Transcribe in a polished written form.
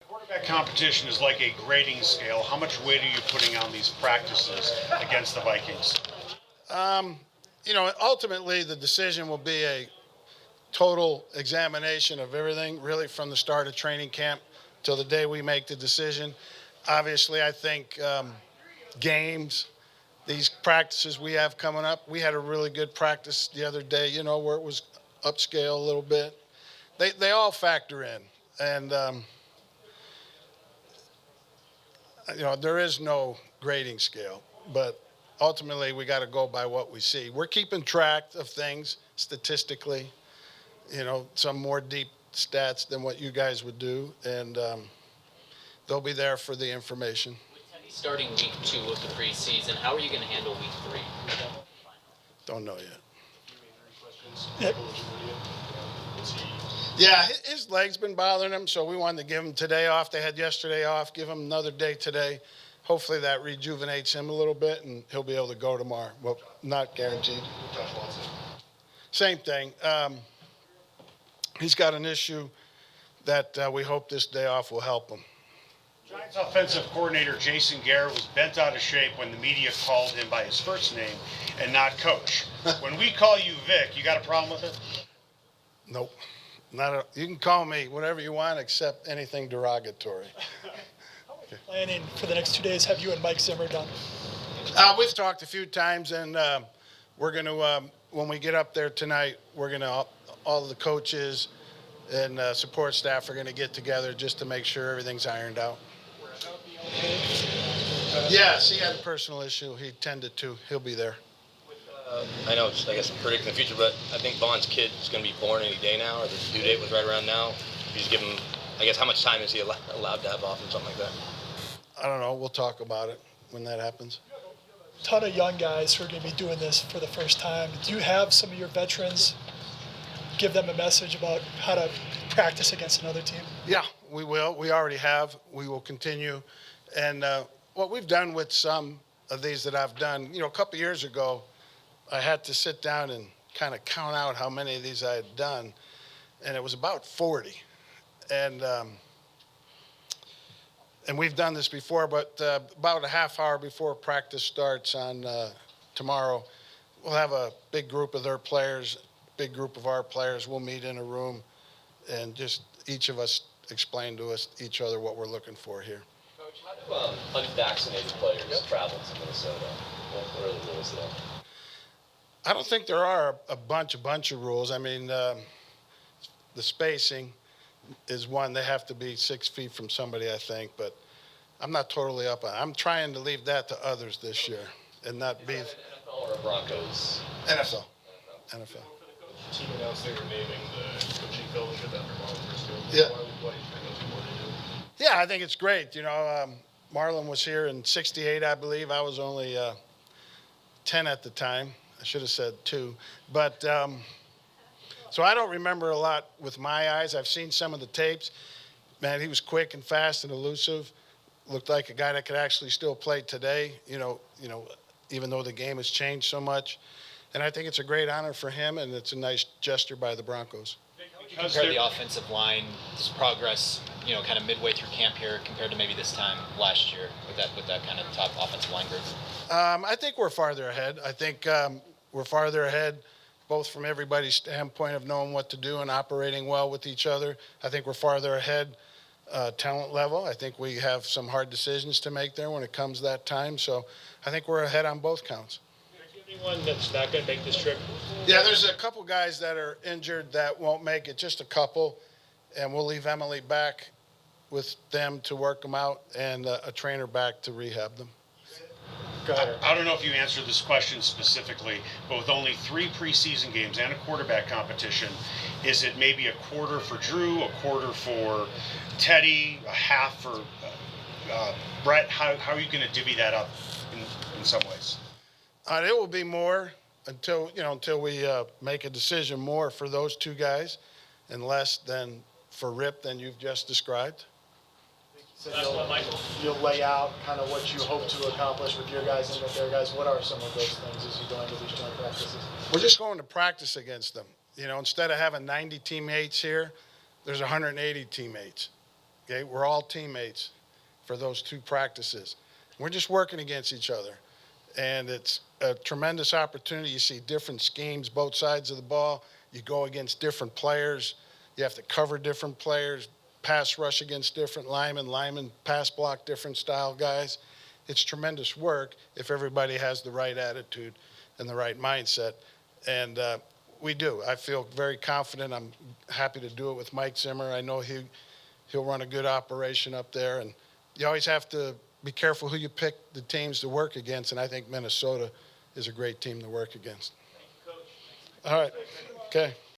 Quarterback competition is like a grading scale. How much weight are you putting on these practices against the Vikings? Ultimately the decision will be a total examination of everything, really from the start of training camp till the day we make the decision. Obviously, I think games, these practices we have coming up, we had a really good practice the other day, where it was upscale a little bit. They all factor in. And, there is no grading scale, but ultimately we got to go by what we see. We're keeping track of things statistically, some more deep stats than what you guys would do, and they'll be there for the information. Starting week 2 of the preseason, how are you going to handle week 3? Don't know yet. Yep. Yeah, his leg's been bothering him, so we wanted to give him today off. They had yesterday off, give him another day today. Hopefully that rejuvenates him a little bit, and he'll be able to go tomorrow. Well, not guaranteed. Same thing. He's got an issue that we hope this day off will help him. Giants offensive coordinator Jason Garrett was bent out of shape when the media called him by his first name and not coach. When we call you Vic, you got a problem with it? Nope. You can call me whatever you want except anything derogatory. Planning for the next 2 days, have you and Mike Zimmer done? We've talked a few times, and we're going to, when we get up there tonight, we're going to, all of the coaches and support staff are going to get together just to make sure everything's ironed out. Yes, he had a personal issue he tended to. He'll be there. I know it's, predicting the future, but I think Vaughn's kid is going to be born any day now, or the due date was right around now. You just give him, how much time is he allowed to have off and something like that? I don't know. We'll talk about it when that happens. A ton of young guys who are going to be doing this for the first time. Do you have some of your veterans give them a message about how to practice against another team? Yeah, we will. We already have. We will continue. And what we've done with some of these that I've done, a couple of years ago, I had to sit down and kind of count out how many of these I had done, and it was about 40. And we've done this before, but about a half hour before practice starts on tomorrow, we'll have a big group of their players, big group of our players. We'll meet in a room and just each of us explain to each other what we're looking for here. Coach, how do unvaccinated players travel to Minnesota? What are the rules there? I don't think there are a bunch of rules. I mean, the spacing is one. They have to be 6 feet from somebody, I think, but I'm not totally up on it. I'm trying to leave that to others this year and not be. NFL or Broncos? NFL. The team announced they were naming the coaching fellowship after Marlon Briscoe. Yeah. What do you think those people do? Yeah, I think it's great. Marlon was here in '68, I believe. I was only 10 at the time. I should have said 2. But so I don't remember a lot with my eyes. I've seen some of the tapes. Man, he was quick and fast and elusive. Looked like a guy that could actually still play today, even though the game has changed so much. And I think it's a great honor for him, and it's a nice gesture by the Broncos. Compare the offensive line, this progress, kind of midway through camp here compared to maybe this time last year with that kind of top offensive line group? I think we're farther ahead. I think we're farther ahead both from everybody's standpoint of knowing what to do and operating well with each other. I think we're farther ahead talent level. I think we have some hard decisions to make there when it comes that time. So I think we're ahead on both counts. Anyone that's not going to make this trip? Yeah, there's a couple guys that are injured that won't make it, just a couple. And we'll leave Emily back with them to work them out and a trainer back to rehab them. Go ahead. I don't know if you answered this question specifically, but with only 3 preseason games and a quarterback competition, is it maybe a quarter for Drew, a quarter for Teddy, a half for Brett? How are you going to divvy that up in some ways? It will be more until we make a decision, more for those 2 guys and less than for Rip than you've just described. So you'll lay out kind of what you hope to accomplish with your guys and with their guys. What are some of those things as you go into these joint practices? We're just going to practice against them. Instead of having 90 teammates here, there's 180 teammates. Okay, we're all teammates for those 2 practices. We're just working against each other. And it's a tremendous opportunity. You see different schemes, both sides of the ball. You go against different players. You have to cover different players, pass rush against different linemen pass block different style guys. It's tremendous work if everybody has the right attitude and the right mindset. And we do. I feel very confident. I'm happy to do it with Mike Zimmer. I know he'll run a good operation up there. And you always have to be careful who you pick the teams to work against, and I think Minnesota is a great team to work against. All right. Okay.